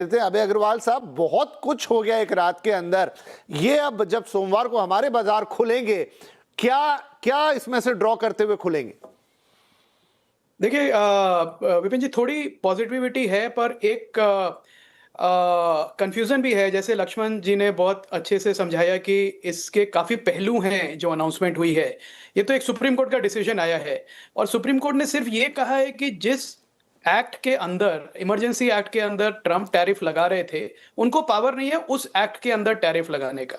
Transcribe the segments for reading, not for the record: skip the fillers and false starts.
थे अभय अग्रवाल साहब, बहुत कुछ हो गया एक रात के अंदर। ये अब जब सोमवार को हमारे बाजार खुलेंगे, क्या क्या इसमें से ड्रॉ करते हुए खुलेंगे? देखिए विपिन जी, थोड़ी पॉजिटिविटी है पर एक कंफ्यूजन भी है। जैसे लक्ष्मण जी ने बहुत अच्छे से समझाया कि इसके काफी पहलू हैं जो अनाउंसमेंट हुई है। ये तो एक सुप्रीम कोर्ट का डिसीजन आया है और सुप्रीम कोर्ट ने सिर्फ ये कहा है कि जिस एक्ट के अंदर, इमरजेंसी एक्ट के अंदर ट्रम्प टैरिफ लगा रहे थे, उनको पावर नहीं है उस एक्ट के अंदर टैरिफ लगाने का।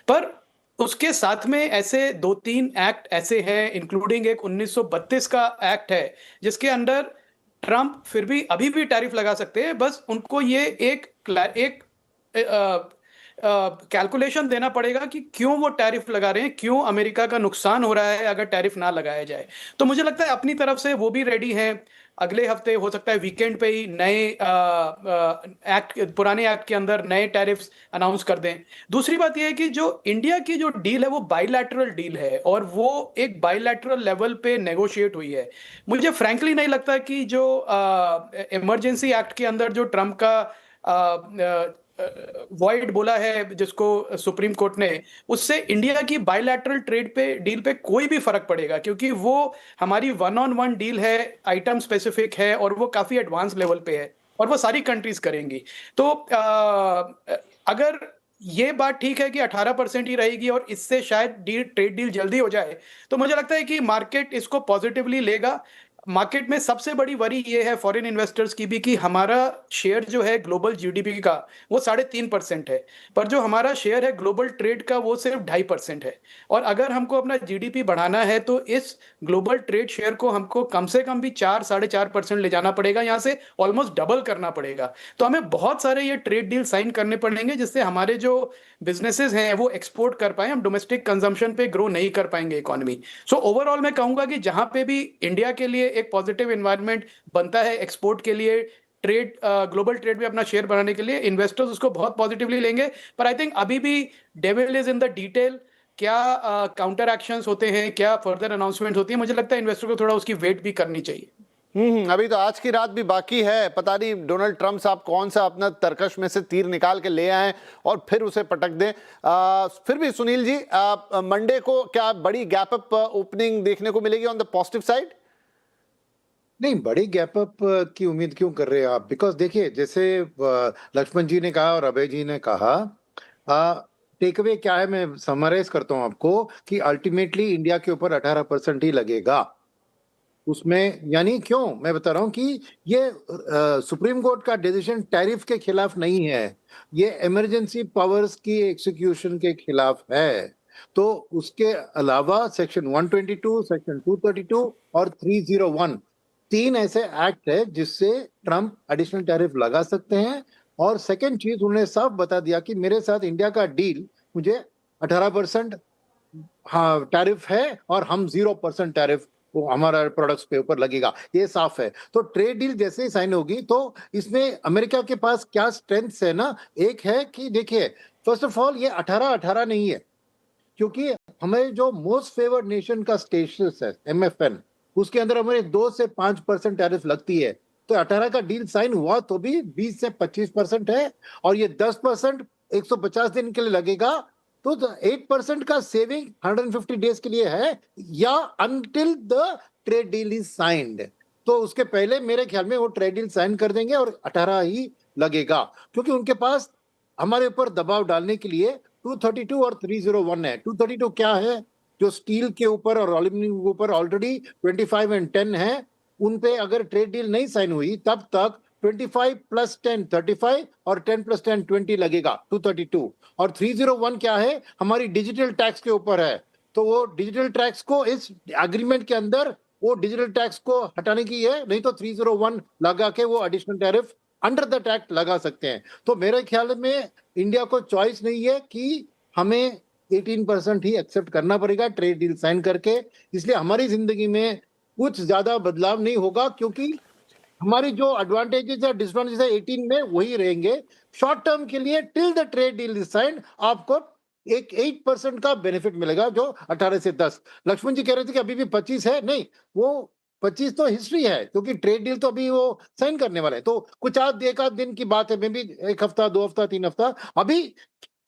पर उसके साथ में ऐसे 2-3 एक्ट ऐसे हैं, इंक्लूडिंग एक 1932 का एक्ट है, जिसके अंडर ट्रम्प फिर भी अभी भी टैरिफ लगा सकते हैं। बस उनको ये एक कैलकुलेशन देना पड़ेगा कि क्यों वो टैरिफ लगा रहे हैं, क्यों अमेरिका का नुकसान हो रहा है अगर टैरिफ ना लगाया जाए। तो मुझे लगता है अपनी तरफ से वो भी रेडी हैं। अगले हफ्ते हो सकता है वीकेंड पे ही नए पुराने एक्ट के अंदर नए टैरिफ्स अनाउंस कर दें। दूसरी बात यह है कि जो इंडिया की जो डील है वो बाइलैटरल डील है और वो एक बाइलैटरल लेवल पे नेगोशिएट हुई है। मुझे फ्रैंकली नहीं लगता कि जो इमरजेंसी एक्ट के अंदर जो ट्रम्प का वॉइड बोला है जिसको सुप्रीम कोर्ट ने, उससे इंडिया की बायलैटरल ट्रेड पे डील पे कोई भी फर्क पड़ेगा, क्योंकि वो हमारी वन ऑन वन डील है, आइटम स्पेसिफिक है और वो काफी एडवांस लेवल पे है और वो सारी कंट्रीज करेंगी। तो अगर ये बात ठीक है कि 18% ही रहेगी और इससे शायद ट्रेड डील जल्दी हो जाए, तो मुझे लगता है कि मार्केट इसको पॉजिटिवली लेगा। मार्केट में सबसे बड़ी वरी ये है फॉरेन इन्वेस्टर्स की भी कि हमारा शेयर जो है ग्लोबल जीडीपी का वो 3.5% है, पर जो हमारा शेयर है ग्लोबल ट्रेड का वो सिर्फ 2.5% है। और अगर हमको अपना जीडीपी बढ़ाना है तो इस ग्लोबल ट्रेड शेयर को हमको कम से कम भी 4-4.5% ले जाना पड़ेगा, यहाँ से ऑलमोस्ट डबल करना पड़ेगा। तो हमें बहुत सारे ये ट्रेड डील साइन करने पड़ेंगे जिससे हमारे जो बिजनेसेस हैं वो एक्सपोर्ट कर पाए, हम डोमेस्टिक कंजम्पशन पे ग्रो नहीं कर पाएंगे इकोनॉमी। सो ओवरऑल मैं कहूंगा कि जहां पे भी इंडिया के लिए एक पॉजिटिव एनवायरनमेंट बनता है एक्सपोर्ट के लिए, ट्रेड ग्लोबल ट्रेड में अपना शेयर बढ़ाने के लिए, इन्वेस्टर्स उसको बहुत पॉजिटिवली लेंगे। पर आई थिंक अभी भी devil is in the detail. क्या काउंटर एक्शंस होते हैं, क्या फर्दर अनाउंसमेंट होती है, मुझे लगता है इन्वेस्टर को थोड़ा उसकी वेट भी करनी चाहिए। अभी तो आज की रात भी बाकी है। पता नहीं डोनाल्ड ट्रंप साहब कौन सा अपना तरकश में से तीर निकाल के ले आए और फिर उसे पटक दें। फिर भी सुनील जी, मंडे को क्या बड़ी गैप अप ओपनिंग देखने को मिलेगी ऑन द पॉजिटिव साइड? नहीं, बड़ी गैप अप की उम्मीद क्यों कर रहे हैं आप? बिकॉज देखिए, जैसे लक्ष्मण जी ने कहा और अभय जी ने कहा, टेक अवे क्या है, मैं समराइज करता हूं आपको कि अल्टीमेटली इंडिया के ऊपर 18% ही लगेगा उसमें। यानी क्यों मैं बता रहा हूं कि ये सुप्रीम कोर्ट का डिसीजन टैरिफ के खिलाफ नहीं है, ये इमरजेंसी पावर्स की एग्जीक्यूशन के खिलाफ है। तो उसके अलावा सेक्शन 122, सेक्शन 232 और 301, 3 ऐसे एक्ट है जिससे ट्रम्प एडिशनल टैरिफ लगा सकते हैं। और सेकेंड चीज, उन्होंने साफ बता दिया कि मेरे साथ इंडिया का डील मुझे 18% हाँ टैरिफ है और हम 0% टैरिफ वो हमारा प्रोडक्ट्स के ऊपर लगेगा, ये साफ है। तो ट्रेड डील जैसे ही साइन होगी तो इसमें अमेरिका के पास क्या स्ट्रेंथ्स है ना, एक है कि देखिए, फर्स्ट ऑफ ऑल ये 18-18 नहीं है, क्योंकि हमें जो मोस्ट फेवर्ड नेशन का स्टेटस है MFN, उसके अंदर हमारे 2 से 5% टैरिफ लगती है। तो 18 का डील साइन हुआ तो भी 20 से 25% है और ये 10% 150 दिन के लिए लगेगा। तो 8% का सेविंग 150 डेज के लिए है, या until the trade deal is signed. तो उसके पहले मेरे ख्याल में वो ट्रेड डील साइन कर देंगे और 18 ही लगेगा, क्योंकि उनके पास हमारे ऊपर दबाव डालने के लिए 232 और 301 है। 232 क्या है, जो स्टील के ऊपर और एल्यूमिनियम के ऊपर ऑलरेडी 25 और 10 है, उन पे अगर ट्रेड डील नहीं साइन हुई तब तक 25 + 10 35 और 10 + 10 20 लगेगा 232। और 301 क्या है, हमारी डिजिटल टैक्स के ऊपर है। तो वो डिजिटल टैक्स को इस एग्रीमेंट के अंदर वो डिजिटल टैक्स को हटाने की है, नहीं तो 301 लगा के वो additional tariff under the tax लगा सकते हैं। तो मेरे ख्याल में इंडिया को चॉइस नहीं है कि हमें 18% ही एक्सेप्ट करना पड़ेगा ट्रेड डील साइन करके। इसलिए हमारी जिंदगी में कुछ ज्यादा बदलाव नहीं होगा, क्योंकि हमारी जो एडवांटेजेस या डिसएडवांटेजेस है 18 में वही रहेंगे। शॉर्ट टर्म के लिए till the trade deal is signed आपको एक 8% का बेनिफिट मिलेगा, जो 18 से 10। लक्ष्मण जी कह रहे थे कि अभी भी 25 है, नहीं, वो 25 तो हिस्ट्री है, क्योंकि ट्रेड डील तो अभी वो साइन करने वाला है, तो कुछ एक आध दिन की बात है, मे बी 1 हफ्ता 2 हफ्ता 3 हफ्ता। अभी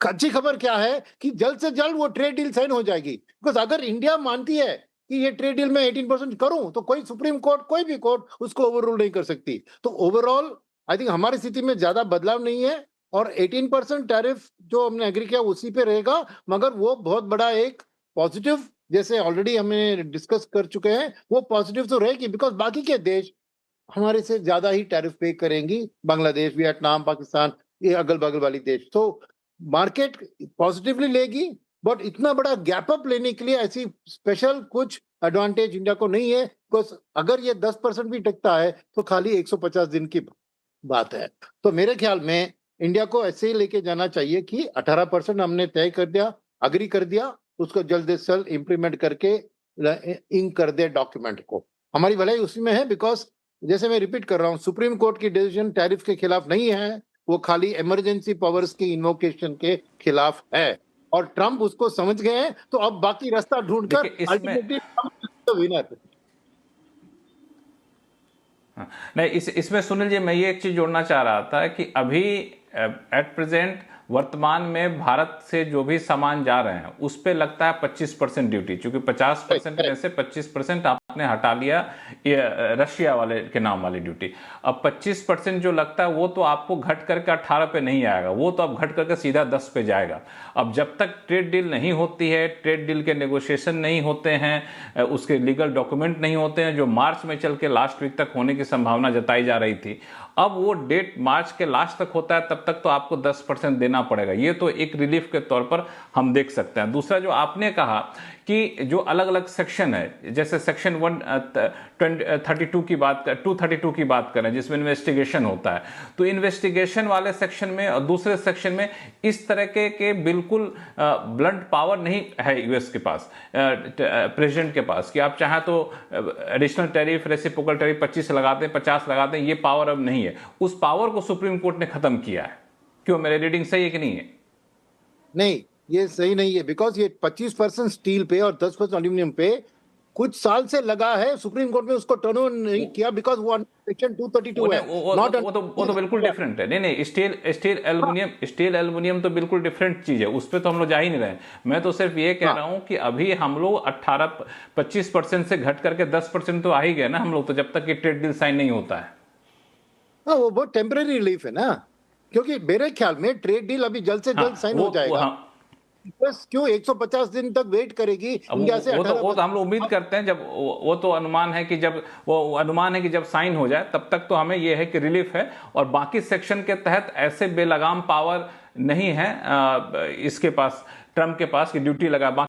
अच्छी खबर क्या है कि जल्द से जल्द वो ट्रेड डील साइन हो जाएगी, बिकॉज अगर इंडिया मानती है कि ये ट्रेड डील में 18% करूं, तो कोई सुप्रीम कोर्ट, कोई भी कोर्ट उसको ओवररूल नहीं कर सकती। तो ओवरऑल आई थिंक हमारी स्थिति में ज्यादा बदलाव नहीं है, और 18% टैरिफ जो हमने एग्री किया उसी पे रहेगा, मगर वो बहुत बड़ा एक पॉजिटिव, जैसे ऑलरेडी हमें डिस्कस कर चुके हैं, वो पॉजिटिव तो रहेगी, बिकॉज बाकी के देश हमारे से ज्यादा ही टैरिफ पे करेंगी, बांग्लादेश, वियतनाम, पाकिस्तान, ये अगल बगल वाली देश। तो मार्केट पॉजिटिवली लेगी, बट इतना बड़ा गैप अप लेने के लिए ऐसी स्पेशल कुछ एडवांटेज इंडिया को नहीं है, बिकॉज अगर ये 10% भी टिकता है तो खाली 150 दिन की बात है। तो मेरे ख्याल में इंडिया को ऐसे ही लेके जाना चाहिए कि 18% हमने तय कर दिया, अग्री कर दिया, उसको जल्द से जल्द इम्प्लीमेंट करके इंक कर दे डॉक्यूमेंट को। हमारी भलाई उसी में है, बिकॉज जैसे मैं रिपीट कर रहा हूँ, सुप्रीम कोर्ट की डिसीजन टैरिफ के खिलाफ नहीं है, वो खाली इमरजेंसी पावर्स की इन्वोकेशन के खिलाफ है, और ट्रम्प उसको समझ गए हैं, तो अब बाकी रास्ता ढूंढकर देखिए, इसमें अल्टीमेटली ट्रम्प विनर। नहीं, इसमें सुनील जी, मैं ये एक चीज जोड़ना चाह रहा था कि अभी एट प्रेजेंट वर्तमान में भारत से जो भी सामान जा रहे हैं उस पे लगता है 25% ड्यूटी, क्योंकि 50% में से 25% आपने हटा लिया ये रशिया वाले के नाम वाली ड्यूटी। अब 25% जो लगता है वो तो आपको घट करके 18 पे नहीं आएगा, वो तो अब घट करके सीधा 10 पे जाएगा। अब जब तक ट्रेड डील नहीं होती है, ट्रेड डील के नेगोशिएशन नहीं होते हैं, उसके लीगल डॉक्यूमेंट नहीं होते हैं, जो मार्च में चल के लास्ट वीक तक होने की संभावना जताई जा रही थी, अब वो डेट मार्च के लास्ट तक होता है, तब तक तो आपको 10% देना पड़ेगा। ये तो एक रिलीफ के तौर पर हम देख सकते हैं। दूसरा जो आपने कहा कि जो अलग अलग सेक्शन है, जैसे सेक्शन 132 की बात कर, 232 की बात करें जिसमें इन्वेस्टिगेशन होता है, तो इन्वेस्टिगेशन वाले सेक्शन में और दूसरे सेक्शन में इस तरह के बिल्कुल ब्लंट पावर नहीं है यूएस के पास, प्रेसिडेंट के पास, कि आप चाहें तो एडिशनल टैरिफ, रेसिप्रोकल टैरिफ 25 लगाते हैं, 50 लगाते हैं, ये पावर अब नहीं है। उस पावर को सुप्रीम कोर्ट ने खत्म किया है। क्यों, मेरे रीडिंग सही है कि नहीं है? नहीं, ये सही नहीं है, बिकॉज ये 25% स्टील पे और 10% एल्यूमिनियम पे कुछ साल से लगा है, सुप्रीम कोर्ट ने उसको टर्न ओवर नहीं किया, बिकॉज वो सेक्शन 232 है, नॉट वो तो बिल्कुल डिफरेंट है। नहीं, स्टील एल्युमिनियम तो बिल्कुल डिफरेंट चीज है, उस पर तो हम लोग जा ही नहीं रहे। मैं तो सिर्फ ये कह रहा हूं कि अभी हम लोग 25% से घट करके 10% तो आ ही गए ना हम लोग, तो जब तक कि ट्रेड डील साइन नहीं होता है। हाँ, वो बहुत टेम्पररी रिलीफ है ना, क्योंकि मेरे ख्याल में ट्रेड डील अभी जल्द से जल्द साइन हो जाएगा। बस क्यों 150 दिन तक वेट करेगी इंडिया से? वो तो हम लोग उम्मीद करते हैं, जब वो तो अनुमान है कि जब साइन हो जाए तब तक तो हमें ये है कि रिलीफ है, और बाकी सेक्शन के तहत ऐसे बेलगाम पावर नहीं है इसके पास, ट्रम्प के पास, कि ड्यूटी लगा।